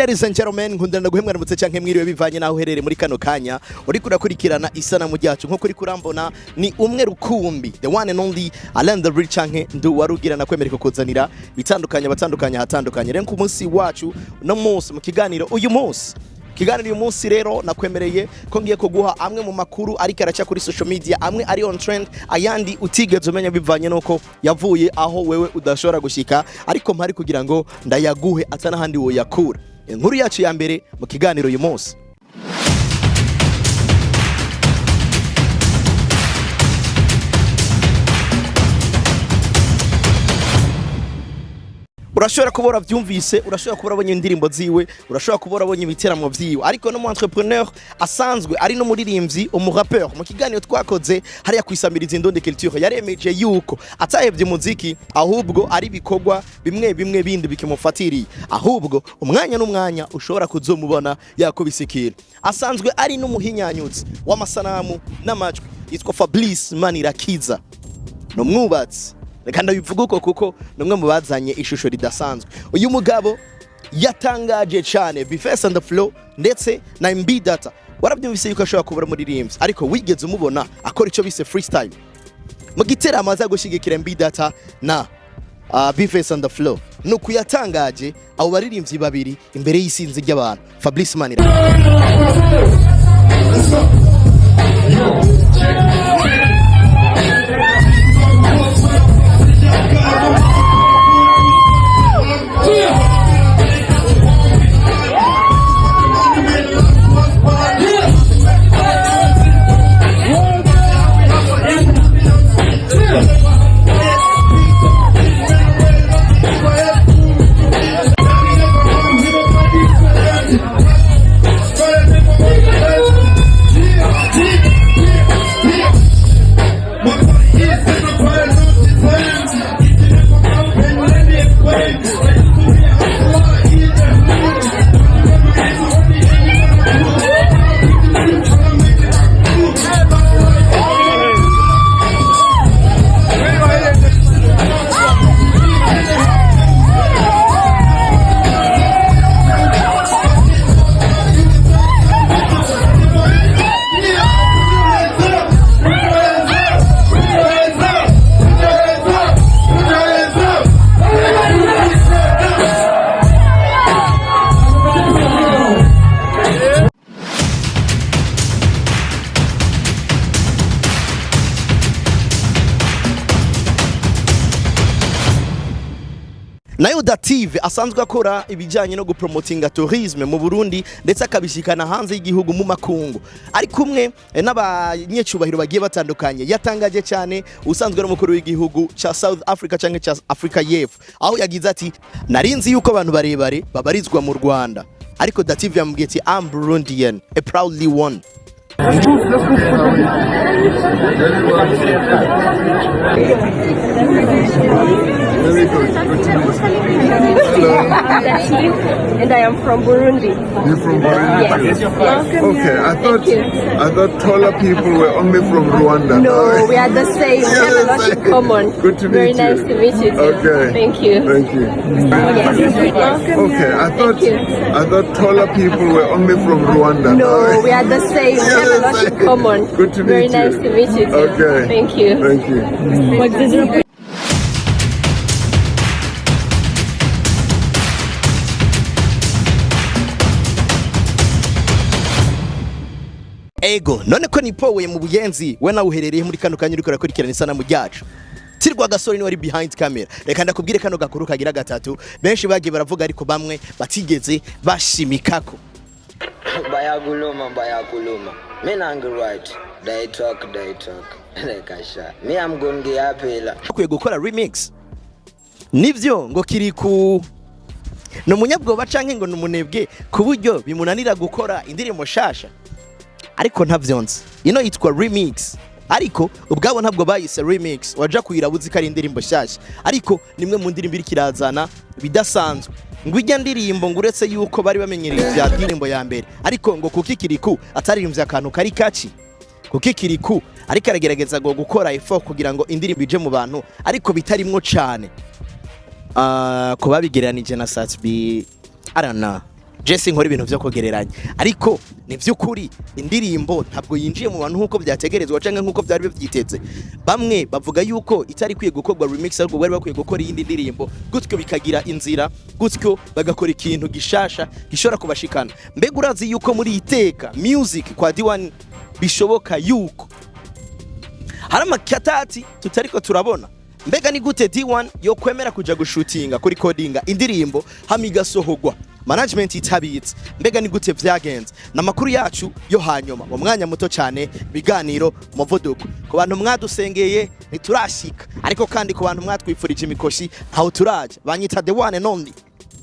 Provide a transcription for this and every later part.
ladies and gentlemen, nkundana guhemwa namutse canke mwiriwe bivanye naho uherere muri kano kanya uri kurakurikirana isanamu ryacu nko kuri kurambona ni umwe rukumbi the one and only Alain the Real canke ndu warugira nakwemereka kuzanira bitandukanye batandukanye hatandukanye rero ku munsi wacu no munsi mu kiganiro uyu munsi rero nakwemereye ko ngiye kuguha amwe mu makuru ariko araca kuri social media amwe ari on trend ayandi utigeze umenya bivanye nuko yavuye aho wewe udashobora gushika ariko mpari kugira ngo ndayaguhe atana handi wo yakura inkuru yacu ya mbere mu kiganiro uyu munsi. Urashobora kubora vyumvise, urashobora kubora abonye indirimbo ziwe, urashobora kubora abonye ibiteramo vyiwe, ariko no mu entrepreneur asanzwe ari no muririmbyi umurapper mu kiganiro twakoze hariya kwisamiriza indonde culture yaremeje yuko atahevye muziki ahubwo ari bikorwa bimwe bindi bikimufatiriye ahubwo umwanya n'umwanya ushobora kuzomubona yakobisikira asanzwe ari no muhinyanyutsi w'amasanamu n'amajwi yitwa Fablice MANIRAKIZA no mwubatsi reka ndabivuga uko kuko numwe mu bazanye ishusho ridasanzwe uyu mugabo yatangaje cyane Fablice on the flow ndetse na imbe data warabyumvise yuko ashobora kubura muri rims ariko wigeze umubona akora ico bise freestyle mu giteramo aza gushigikira imbe data na Fablice on the flow nuko yatangaje abo baririmbyi babiri imbere y'isinzi ry'abantu Fablice MANIRAKIZA. Nayo Dative asanzwe akora ibijyanye no gupromotinga tourisme mu Burundi ndetse akabishikana hanze y'igihugu mu makungu ari kumwe n'abanyecubahiro bagiye batandukanye yatangaje cyane usanzwe n'umukuru w'igihugu cha South Africa canke cha Africa y'Epfo aho yagize ati narinzi yuko abantu barebare babarizwa mu Rwanda ariko Dative yambwiye ati I'm Burundian a proudly one. Very good. Good to meet you. Hello. I'm Dative, and I am from Burundi. You're from Burundi? Yes. Okay, I thought taller people were only from Rwanda. No, we are the same. We have a lot in common. Good to meet Very you. nice to meet you too. Okay. Thank you. Thank you. Yes. Okay, I thought taller people were only from Rwanda. No, we are the same. We have a lot in common. Good to meet Very you. nice to meet you too. Okay. Thank you. Thank you. What did you Ego none ko nipowe mu buyenzi we na uherereye muri kano kanya uri kurakurikirana isanamu ryacu Tirwa Gasore ni wari behind camera reka ndakubwire kano gakuru kagira gatatu benshi bagiye baravuga ariko bamwe batigeze bashimikako bayaguluma mina angi right they talk lekasha me am going to yapela akwiye gukora remix nivyo ngo KIRIKOU no munyabwoba canke ngo numunebwe ku buryo bimunanira gukora indirimbo shasha ariko ntavyonze ino yitwa remix ariko ubwabo ntabwo bayise remix waja kuyirabuzi kari indirimbo shasha ariko nimwe mu ndirimbo iri kirazana bidasanzwe ngo ijya ndirimbo nguretse yuko bari bamenyereye bya ndirimbo ya mbere ariko ngo kuki KIRIKOU ataririmbye akantu kari kaci kuki KIRIKOU ariko aragerageza ngo gukora effort kugira ngo indirimbo ije mu bantu ariko bitarimwo cyane ko babigereranije na Satbi I don't know Jesse nkora ibintu byo kogereranya ariko ni vy'ukuri indirimbo ntabwo yinjiye mu bantu nkuko byategerezwa canke nkuko byari byiteze. Bamwe bavuga yuko itari kwiye gukorwa remix ahubwo bari bakwiye gukora iyindi ndirimbo gutyo bikagira inzira gutyo bagakora ikintu gishasha gishobora kubashikana. Mbega urazi yuko muri iteka music kwa D1 bishoboka yuko hari amakatati tutariko turabona. Mbega ni gute D1 yo kwemera kuja gushutinga kuri codinga indirimbo hamigasohogwa management itabitse. Mbega ni gute vyagenze na makuru yacu yo hanyuma mu mwanya muto cyane biganiro muvuduko ku bantu mwadusengeye niturashika ariko kandi ku bantu mwatwifurije imikoshi aho turaje banyita the one and only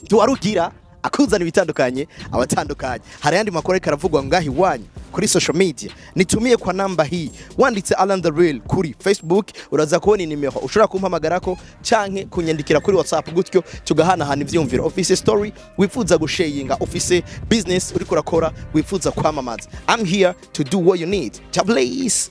tuwarugira akuzana ibitandukanye abatandukanye. Hari yandi makuru karavugwa ngahi wanyu kuri social media nitumiye kwa namba hii wanditse Alan the Real kuri Facebook uraza kubona nimero ushobora kumpamagarako canke kunyandikira kuri WhatsApp gutyo tugahana hana ivyumviro office story wifuza gusharinga office business uri kurakora wifuza kwamamaza. I'm here to do what you need. Fablice